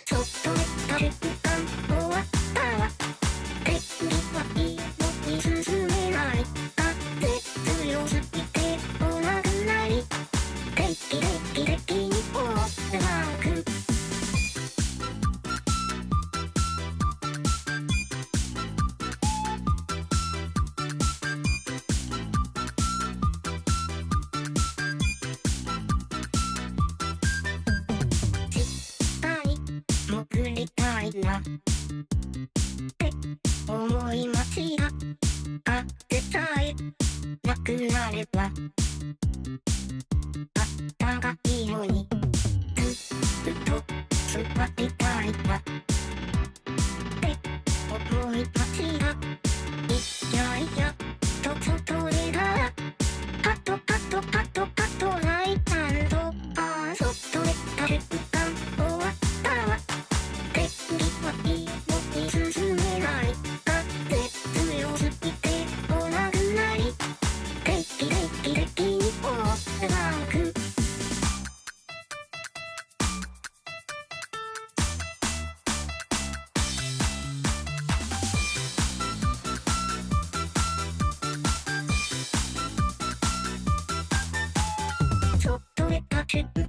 ちょっと寝た瞬間終わったわ。天気はいいのに進めない。風強すぎて来なくない。定期的にオールマーク。潜りたいなって思いました。あってさえなくなればあったがいいのに、ずっと座りたいなって思いました。いやいやと外でたらパトパトパトパトライタンド。ああ外でた瞬間終わったわ。天気はいいのに進めない。風強すぎて来なくない。定期的にオールマーク。ちょっと寝た瞬間